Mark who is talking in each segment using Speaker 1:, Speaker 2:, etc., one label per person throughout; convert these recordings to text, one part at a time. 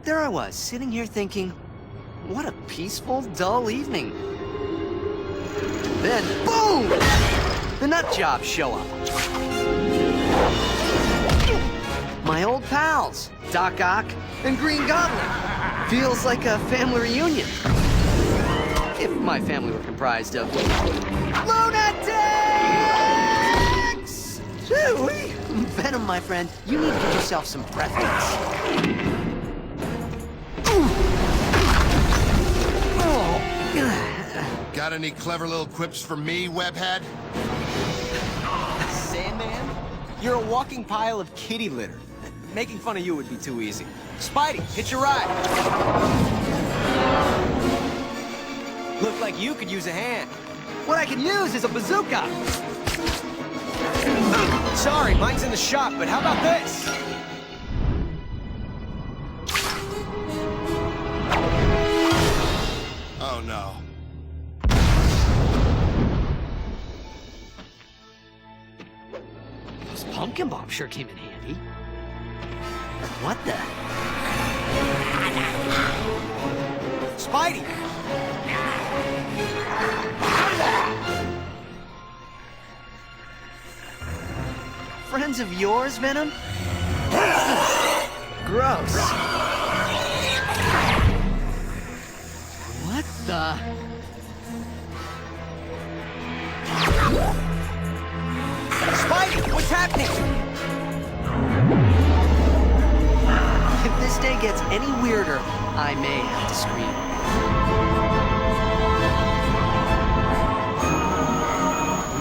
Speaker 1: there I was, sitting here thinking, what a peaceful, dull evening. Then, boom! The nut jobs show up. My old pals, Doc Ock and Green Goblin. Feels like a family reunion. If my family were comprised of lunatics! Shoo-wee! Venom, my friend, you need to get yourself some breath mints.
Speaker 2: Got any clever little quips for me, Webhead?
Speaker 3: Sandman? You're a walking pile of kitty litter. Making fun of you would be too easy. Spidey, hitch a ride. Look like you could use a hand.
Speaker 1: What I can use is a bazooka!
Speaker 3: Sorry, mine's in the shop, but how about this?
Speaker 2: Oh no.
Speaker 1: Those pumpkin bombs sure came in handy. What the?
Speaker 3: Spidey!
Speaker 1: Friends of yours, Venom? Gross. What the?
Speaker 3: Spidey, what's happening?
Speaker 1: If this day gets any weirder, I may have to scream.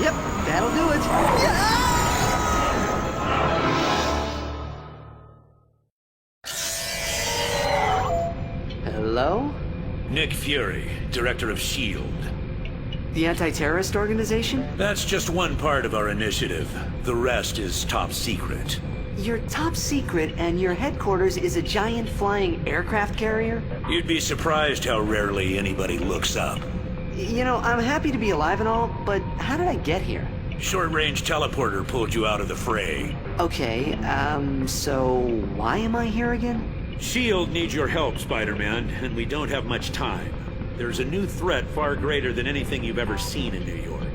Speaker 1: Yep, that'll do it. Yeah! Hello?
Speaker 4: Nick Fury, Director of S.H.I.E.L.D.
Speaker 1: The anti-terrorist organization?
Speaker 4: That's just one part of our initiative. The rest is top secret.
Speaker 1: You're top secret, and your headquarters is a giant flying aircraft carrier?
Speaker 4: You'd be surprised how rarely anybody looks up.
Speaker 1: You know, I'm happy to be alive and all, but how did I get here?
Speaker 4: Short-range teleporter pulled you out of the fray.
Speaker 1: Okay, so why am I here again?
Speaker 4: S.H.I.E.L.D. needs your help, Spider-Man, and we don't have much time. There's a new threat far greater than anything you've ever seen in New York.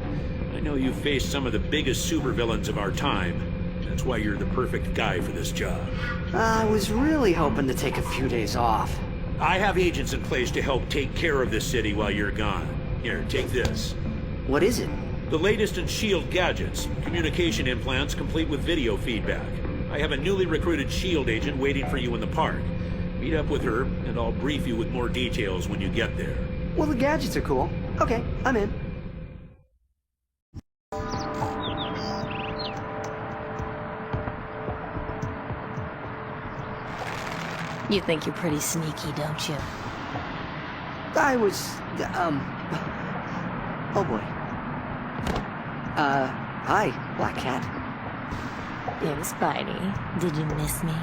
Speaker 4: I know you've faced some of the biggest supervillains of our time. That's why you're the perfect guy for this job.
Speaker 1: I was really hoping to take a few days off.
Speaker 4: I have agents in place to help take care of this city while you're gone. Here, take this.
Speaker 1: What is it?
Speaker 4: The latest in S.H.I.E.L.D. gadgets, communication implants complete with video feedback. I have a newly recruited S.H.I.E.L.D. agent waiting for you in the park. Meet up with her, and I'll brief you with more details when you get there.
Speaker 1: Well, the gadgets are cool. Okay, I'm in.
Speaker 5: You think you're pretty sneaky, don't you?
Speaker 1: I was, oh boy. Hi, Black Cat.
Speaker 5: Yo, Spidey, did you miss me?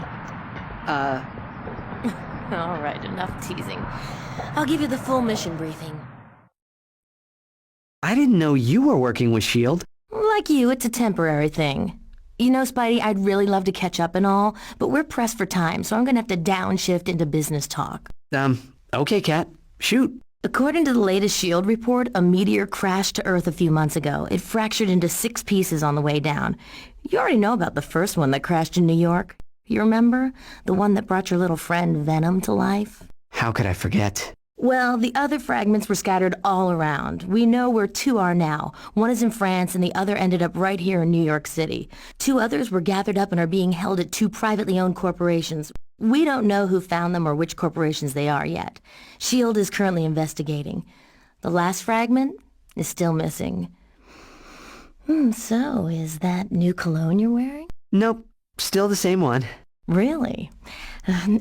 Speaker 5: All right, enough teasing. I'll give you the full mission briefing.
Speaker 1: I didn't know you were working with S.H.I.E.L.D.
Speaker 5: Like you, it's a temporary thing. You know, Spidey, I'd really love to catch up and all, but we're pressed for time, so I'm gonna have to downshift into business talk.
Speaker 1: Okay, Cat. Shoot.
Speaker 5: According to the latest S.H.I.E.L.D. report, a meteor crashed to Earth a few months ago. It fractured into 6 pieces on the way down. You already know about the first one that crashed in New York. You remember? The one that brought your little friend Venom to life?
Speaker 1: How could I forget?
Speaker 5: Well, the other fragments were scattered all around. We know where 2 are now. One is in France and the other ended up right here in New York City. 2 others were gathered up and are being held at 2 privately owned corporations. We don't know who found them or which corporations they are yet. S.H.I.E.L.D. is currently investigating. The last fragment is still missing. So, is that new cologne you're wearing?
Speaker 1: Nope. Still the same one.
Speaker 5: Really?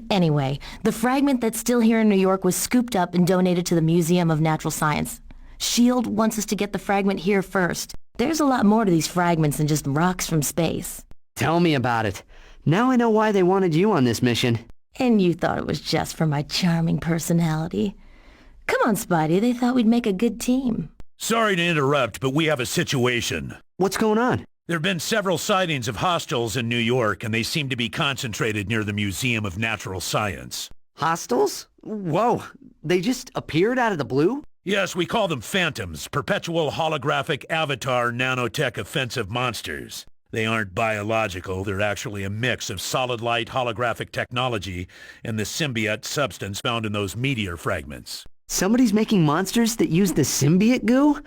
Speaker 5: Anyway, the fragment that's still here in New York was scooped up and donated to the Museum of Natural Science. S.H.I.E.L.D. wants us to get the fragment here first. There's a lot more to these fragments than just rocks from space.
Speaker 1: Tell me about it. Now I know why they wanted you on this mission.
Speaker 5: And you thought it was just for my charming personality. Come on, Spidey, they thought we'd make a good team.
Speaker 4: Sorry to interrupt, but we have a situation.
Speaker 1: What's going on?
Speaker 4: There have been several sightings of hostiles in New York, and they seem to be concentrated near the Museum of Natural Science.
Speaker 1: Hostiles? Whoa, they just appeared out of the blue?
Speaker 4: Yes, we call them Phantoms, perpetual holographic avatar nanotech offensive monsters. They aren't biological, they're actually a mix of solid light holographic technology and the symbiote substance found in those meteor fragments.
Speaker 1: Somebody's making monsters that use the symbiote goo?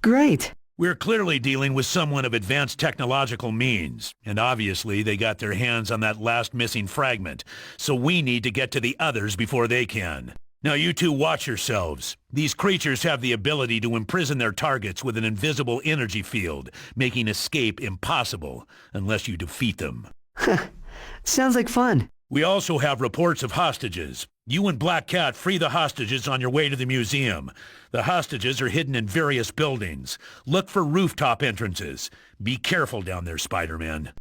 Speaker 1: Great.
Speaker 4: We're clearly dealing with someone of advanced technological means, and obviously they got their hands on that last missing fragment, so we need to get to the others before they can. Now you two watch yourselves. These creatures have the ability to imprison their targets with an invisible energy field, making escape impossible unless you defeat them.
Speaker 1: Sounds like fun.
Speaker 4: We also have reports of hostages. You and Black Cat free the hostages on your way to the museum. The hostages are hidden in various buildings. Look for rooftop entrances. Be careful down there, Spider-Man.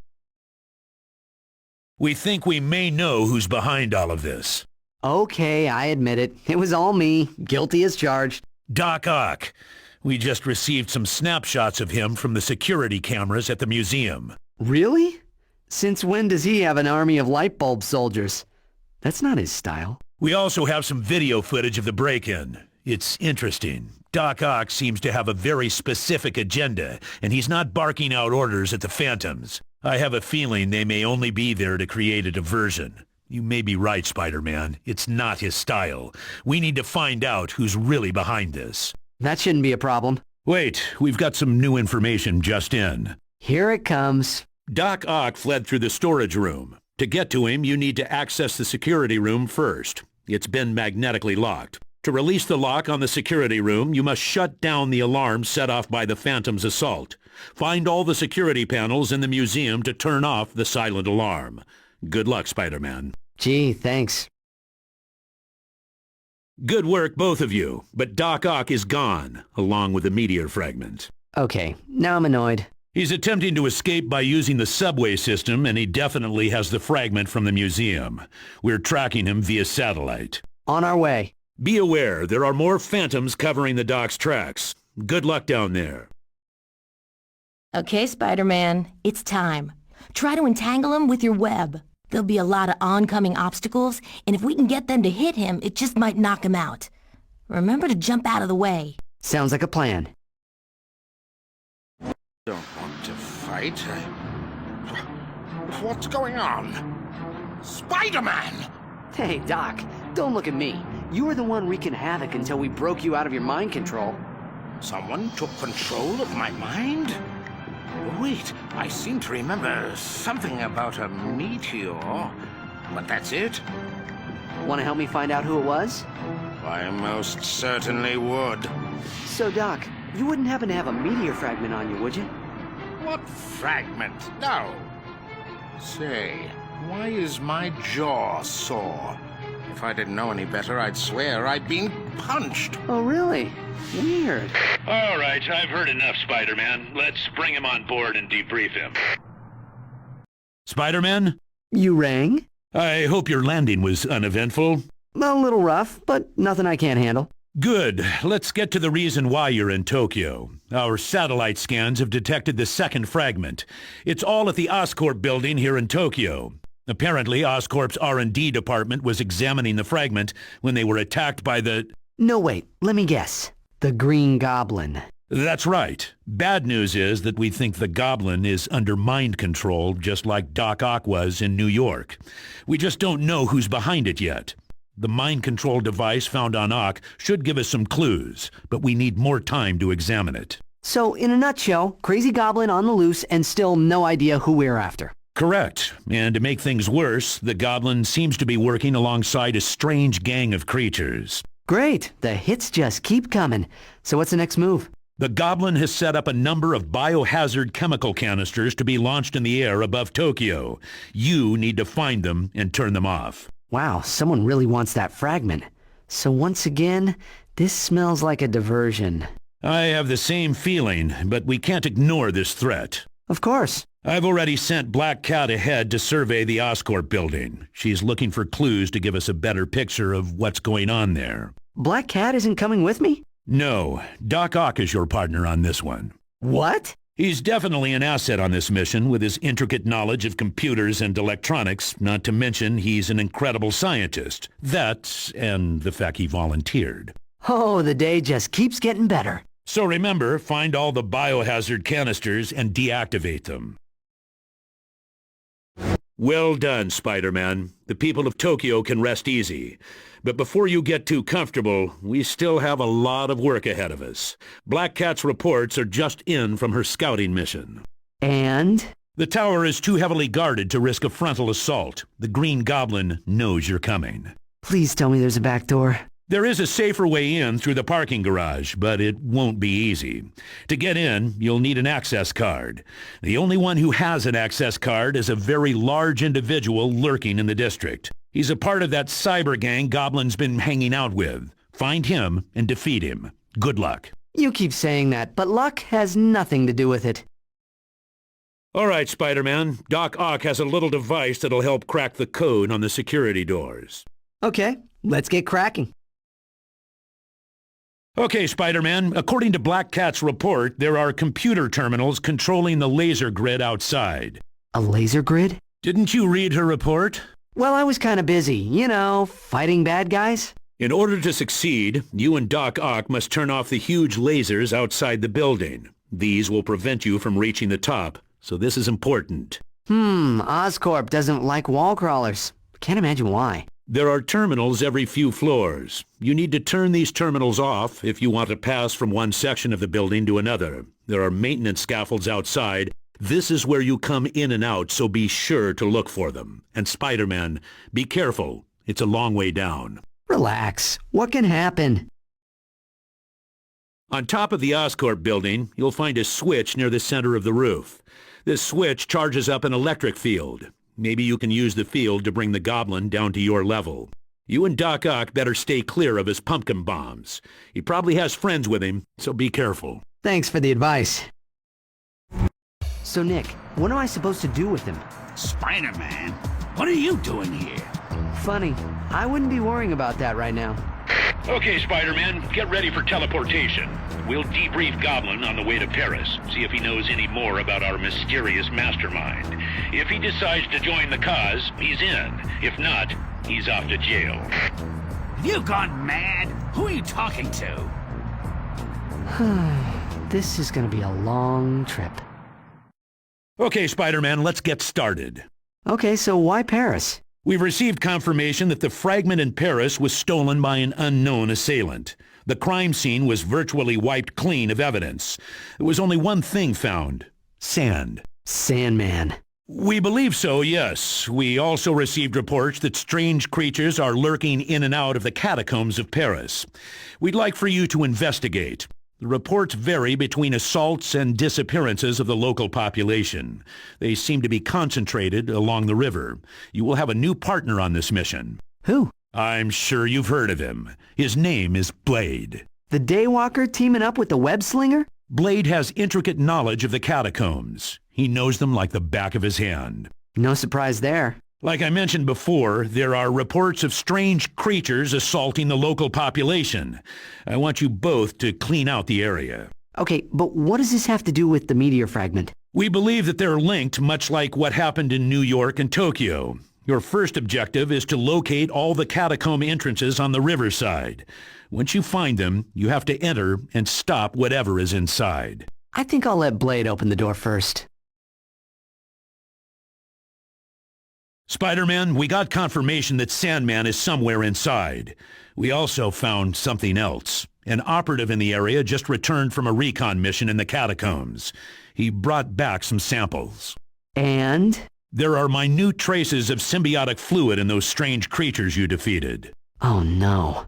Speaker 4: We think we may know who's behind all of this.
Speaker 1: Okay, I admit it. It was all me. Guilty as charged.
Speaker 4: Doc Ock. We just received some snapshots of him from the security cameras at the museum.
Speaker 1: Really? Since when does he have an army of light bulb soldiers? That's not his style.
Speaker 4: We also have some video footage of the break-in. It's interesting. Doc Ock seems to have a very specific agenda, and he's not barking out orders at the Phantoms. I have a feeling they may only be there to create a diversion. You may be right, Spider-Man. It's not his style. We need to find out who's really behind this.
Speaker 1: That shouldn't be a problem.
Speaker 4: Wait, we've got some new information just in.
Speaker 1: Here it comes.
Speaker 4: Doc Ock fled through the storage room. To get to him, you need to access the security room first. It's been magnetically locked. To release the lock on the security room, you must shut down the alarm set off by the Phantom's assault. Find all the security panels in the museum to turn off the silent alarm. Good luck, Spider-Man.
Speaker 1: Gee, thanks.
Speaker 4: Good work, both of you, but Doc Ock is gone, along with the meteor fragment.
Speaker 1: Okay, now I'm annoyed.
Speaker 4: He's attempting to escape by using the subway system, and he definitely has the fragment from the museum. We're tracking him via satellite.
Speaker 1: On our way.
Speaker 4: Be aware, there are more Phantoms covering the Doc's tracks. Good luck down there.
Speaker 5: Okay, Spider-Man, it's time. Try to entangle him with your web. There'll be a lot of oncoming obstacles, and if we can get them to hit him, it just might knock him out. Remember to jump out of the way.
Speaker 1: Sounds like a plan.
Speaker 2: Don't want to fight. What's going on? Spider-Man!
Speaker 1: Hey, Doc, don't look at me. You were the one wreaking havoc until we broke you out of your mind control.
Speaker 2: Someone took control of my mind? Wait, I seem to remember something about a meteor. But that's it?
Speaker 1: Want to help me find out who it was?
Speaker 2: I most certainly would.
Speaker 1: So, Doc, you wouldn't happen to have a meteor fragment on you, would you?
Speaker 2: What fragment? No. Say, why is my jaw sore? If I didn't know any better, I'd swear I'd been punched.
Speaker 1: Oh, really? Weird.
Speaker 4: All right, I've heard enough, Spider-Man. Let's bring him on board and debrief him. Spider-Man?
Speaker 1: You rang?
Speaker 4: I hope your landing was uneventful.
Speaker 1: A little rough, but nothing I can't handle.
Speaker 4: Good. Let's get to the reason why you're in Tokyo. Our satellite scans have detected the second fragment. It's all at the Oscorp building here in Tokyo. Apparently, Oscorp's R&D department was examining the fragment when they were attacked by the...
Speaker 1: No, wait. Let me guess. The Green Goblin.
Speaker 4: That's right. Bad news is that we think the Goblin is under mind control, just like Doc Ock was in New York. We just don't know who's behind it yet. The mind control device found on Ock should give us some clues, but we need more time to examine it.
Speaker 1: So, in a nutshell, Crazy Goblin on the loose and still no idea who we're after.
Speaker 4: Correct. And to make things worse, the Goblin seems to be working alongside a strange gang of creatures.
Speaker 1: Great. The hits just keep coming. So what's the next move?
Speaker 4: The Goblin has set up a number of biohazard chemical canisters to be launched in the air above Tokyo. You need to find them and turn them off.
Speaker 1: Wow, someone really wants that fragment. So once again, this smells like a diversion.
Speaker 4: I have the same feeling, but we can't ignore this threat.
Speaker 1: Of course.
Speaker 4: I've already sent Black Cat ahead to survey the Oscorp building. She's looking for clues to give us a better picture of what's going on there.
Speaker 1: Black Cat isn't coming with me?
Speaker 4: No, Doc Ock is your partner on this one.
Speaker 1: What?
Speaker 4: He's definitely an asset on this mission with his intricate knowledge of computers and electronics, not to mention he's an incredible scientist. That, and the fact he volunteered.
Speaker 1: Oh, the day just keeps getting better.
Speaker 4: So remember, find all the biohazard canisters and deactivate them. Well done, Spider-Man. The people of Tokyo can rest easy. But before you get too comfortable, we still have a lot of work ahead of us. Black Cat's reports are just in from her scouting mission.
Speaker 1: And?
Speaker 4: The tower is too heavily guarded to risk a frontal assault. The Green Goblin knows you're coming.
Speaker 1: Please tell me there's a back door.
Speaker 4: There is a safer way in through the parking garage, but it won't be easy. To get in, you'll need an access card. The only one who has an access card is a very large individual lurking in the district. He's a part of that cyber gang Goblin's been hanging out with. Find him and defeat him. Good luck.
Speaker 1: You keep saying that, but luck has nothing to do with it.
Speaker 4: All right, Spider-Man. Doc Ock has a little device that'll help crack the code on the security doors.
Speaker 1: Okay, let's get cracking.
Speaker 4: Okay, Spider-Man, according to Black Cat's report, there are computer terminals controlling the laser grid outside.
Speaker 1: A laser grid?
Speaker 4: Didn't you read her report?
Speaker 1: Well, I was kind of busy, you know, fighting bad guys.
Speaker 4: In order to succeed, you and Doc Ock must turn off the huge lasers outside the building. These will prevent you from reaching the top, so this is important.
Speaker 1: Oscorp doesn't like wall crawlers. Can't imagine why.
Speaker 4: There are terminals every few floors. You need to turn these terminals off if you want to pass from one section of the building to another. There are maintenance scaffolds outside. This is where you come in and out, so be sure to look for them. And Spider-Man, be careful. It's a long way down.
Speaker 1: Relax. What can happen?
Speaker 4: On top of the Oscorp building, you'll find a switch near the center of the roof. This switch charges up an electric field. Maybe you can use the field to bring the Goblin down to your level. You and Doc Ock better stay clear of his pumpkin bombs. He probably has friends with him, so be careful.
Speaker 1: Thanks for the advice. So Nick, what am I supposed to do with him?
Speaker 6: Spider-Man, what are you doing here?
Speaker 1: Funny, I wouldn't be worrying about that right now.
Speaker 4: Okay, Spider-Man, get ready for teleportation. We'll debrief Goblin on the way to Paris, see if he knows any more about our mysterious mastermind. If he decides to join the cause, he's in. If not, he's off to jail.
Speaker 6: Have you gone mad? Who are you talking to?
Speaker 1: This is gonna be a long trip.
Speaker 4: Okay, Spider-Man, let's get started.
Speaker 1: Okay, so why Paris?
Speaker 4: We've received confirmation that the fragment in Paris was stolen by an unknown assailant. The crime scene was virtually wiped clean of evidence. There was only one thing found: sand.
Speaker 1: Sandman.
Speaker 4: We believe so, yes. We also received reports that strange creatures are lurking in and out of the catacombs of Paris. We'd like for you to investigate. The reports vary between assaults and disappearances of the local population. They seem to be concentrated along the river. You will have a new partner on this mission.
Speaker 1: Who?
Speaker 4: I'm sure you've heard of him. His name is Blade.
Speaker 1: The Daywalker teaming up with the Web Slinger?
Speaker 4: Blade has intricate knowledge of the catacombs. He knows them like the back of his hand.
Speaker 1: No surprise there.
Speaker 4: Like I mentioned before, there are reports of strange creatures assaulting the local population. I want you both to clean out the area.
Speaker 1: Okay, but what does this have to do with the meteor fragment?
Speaker 4: We believe that they're linked, much like what happened in New York and Tokyo. Your first objective is to locate all the catacomb entrances on the riverside. Once you find them, you have to enter and stop whatever is inside.
Speaker 1: I think I'll let Blade open the door first.
Speaker 4: Spider-Man, we got confirmation that Sandman is somewhere inside. We also found something else. An operative in the area just returned from a recon mission in the catacombs. He brought back some samples.
Speaker 1: And?
Speaker 4: There are minute traces of symbiotic fluid in those strange creatures you defeated.
Speaker 1: Oh no.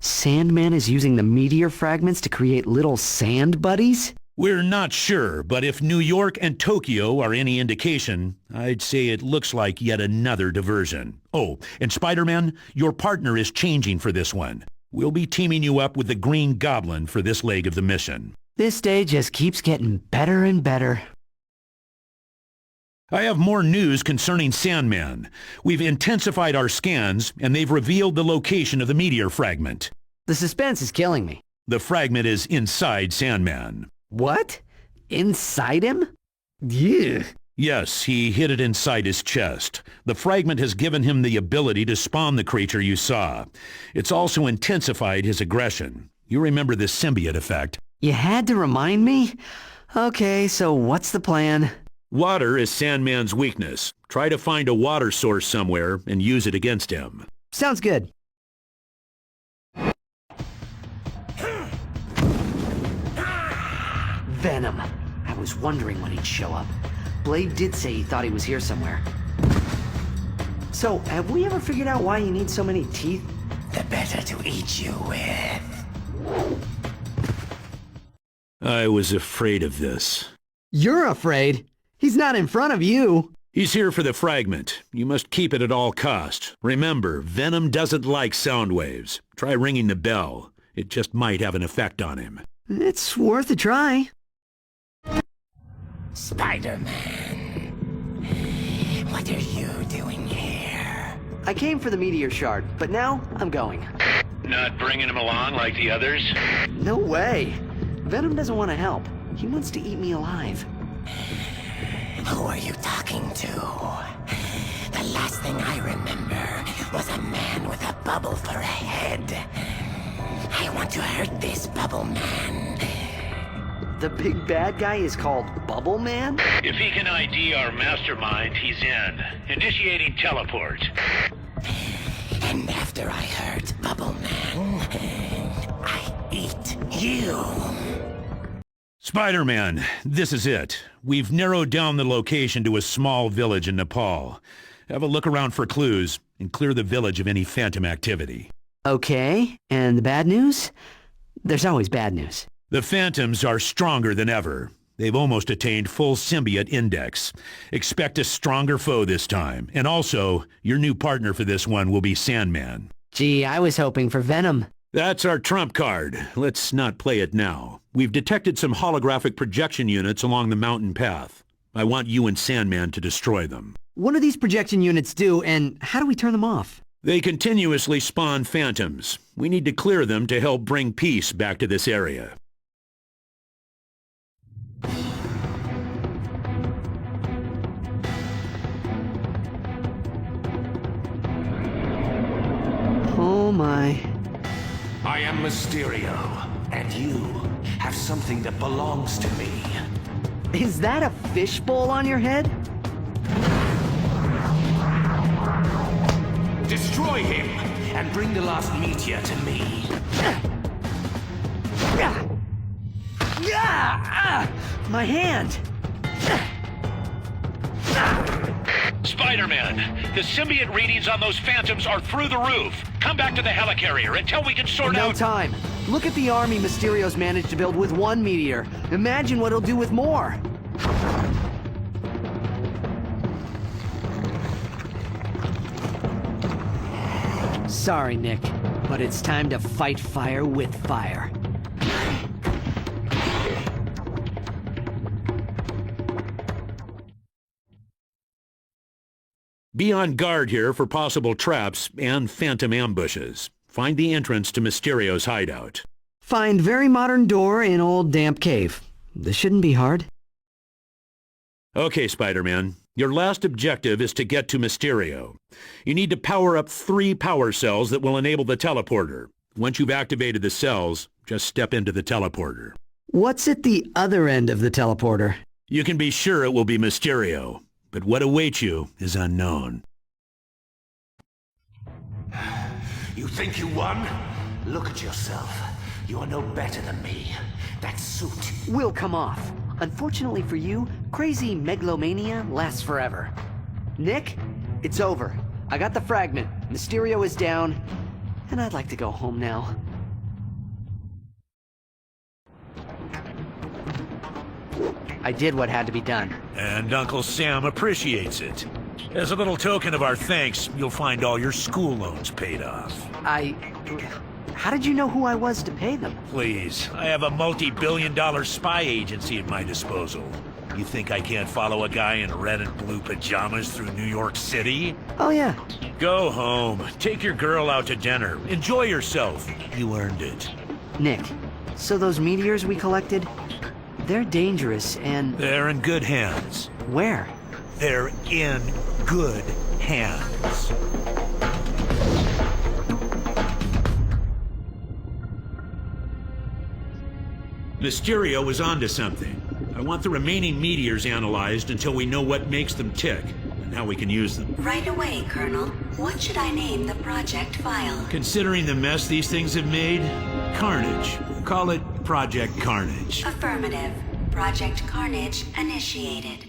Speaker 1: Sandman is using the meteor fragments to create little sand buddies?
Speaker 4: We're not sure, but if New York and Tokyo are any indication, I'd say it looks like yet another diversion. Oh, and Spider-Man, your partner is changing for this one. We'll be teaming you up with the Green Goblin for this leg of the mission.
Speaker 1: This day just keeps getting better and better.
Speaker 4: I have more news concerning Sandman. We've intensified our scans, and they've revealed the location of the meteor fragment.
Speaker 1: The suspense is killing me.
Speaker 4: The fragment is inside Sandman.
Speaker 1: What? inside him? Yeah.
Speaker 4: Yes, he hid it inside his chest. The fragment has given him the ability to spawn the creature you saw. It's also intensified his aggression. You remember the symbiote effect.
Speaker 1: You had to remind me? Okay, so what's the plan?
Speaker 4: Water is Sandman's weakness. Try to find a water source somewhere and use it against him.
Speaker 1: Sounds good. Venom. I was wondering when he'd show up. Blade did say he thought he was here somewhere. So, have we ever figured out why you need so many teeth?
Speaker 6: The better to eat you with.
Speaker 4: I was afraid of this.
Speaker 1: You're afraid? He's not in front of you.
Speaker 4: He's here for the fragment. You must keep it at all costs. Remember, Venom doesn't like sound waves. Try ringing the bell. It just might have an effect on him.
Speaker 1: It's worth a try.
Speaker 6: Spider-Man. What are you doing here?
Speaker 1: I came for the meteor shard, but now I'm going.
Speaker 4: Not bringing him along like the others?
Speaker 1: No way. Venom doesn't want to help. He wants to eat me alive.
Speaker 6: Who are you talking to? The last thing I remember was a man with a bubble for a head. I want to hurt this bubble man.
Speaker 1: The big bad guy is called Bubble Man?
Speaker 4: If he can ID our mastermind, he's in. Initiating teleport.
Speaker 6: And after I hurt Bubble Man, I eat you.
Speaker 4: Spider-Man, this is it. We've narrowed down the location to a small village in Nepal. Have a look around for clues and clear the village of any phantom activity.
Speaker 1: Okay, and the bad news? There's always bad news.
Speaker 4: The Phantoms are stronger than ever. They've almost attained full symbiote index. Expect a stronger foe this time. And also, your new partner for this one will be Sandman.
Speaker 1: Gee, I was hoping for Venom.
Speaker 4: That's our trump card. Let's not play it now. We've detected some holographic projection units along the mountain path. I want you and Sandman to destroy them.
Speaker 1: What do these projection units do, and how do we turn them off?
Speaker 4: They continuously spawn phantoms. We need to clear them to help bring peace back to this area.
Speaker 1: Oh my.
Speaker 7: I am Mysterio, and you have something that belongs to me.
Speaker 1: Is that a fishbowl on your head?
Speaker 7: Destroy him, and bring the last meteor to me.
Speaker 1: My hand!
Speaker 4: Spider-Man, the symbiote readings on those phantoms are through the roof. Come back to the helicarrier until we can sort
Speaker 1: No
Speaker 4: out...
Speaker 1: time. Look at the army Mysterio's managed to build with one meteor. Imagine what he'll do with more. Sorry, Nick, but it's time to fight fire with fire.
Speaker 4: Be on guard here for possible traps and phantom ambushes. Find the entrance to Mysterio's hideout.
Speaker 1: Find very modern door in old damp cave. This shouldn't be hard.
Speaker 4: Okay, Spider-Man. Your last objective is to get to Mysterio. You need to power up 3 power cells that will enable the teleporter. Once you've activated the cells, just step into the teleporter.
Speaker 1: What's at the other end of the teleporter?
Speaker 4: You can be sure it will be Mysterio, but what awaits you is unknown.
Speaker 7: You think you won? Look at yourself. You are no better than me. That suit.
Speaker 1: Will come off. Unfortunately for you, crazy megalomania lasts forever. Nick, it's over. I got the fragment. Mysterio is down, and I'd like to go home now. I did what had to be done.
Speaker 4: And Uncle Sam appreciates it. As a little token of our thanks, you'll find all your school loans paid off.
Speaker 1: How did you know who I was to pay them?
Speaker 4: Please, I have a multi-billion-dollar spy agency at my disposal. You think I can't follow a guy in red and blue pajamas through New York City?
Speaker 1: Oh yeah.
Speaker 4: Go home. Take your girl out to dinner. Enjoy yourself. You earned it.
Speaker 1: Nick, so those meteors we collected, They're dangerous and...
Speaker 8: They're in good hands.
Speaker 1: Where?
Speaker 8: They're in good hands.
Speaker 4: Mysterio was onto something. I want the remaining meteors analyzed until we know what makes them tick, and how we can use them.
Speaker 9: Right away, Colonel. What should I name the project file?
Speaker 4: Considering the mess these things have made, Carnage. Call it Project Carnage.
Speaker 9: Affirmative. Project Carnage initiated.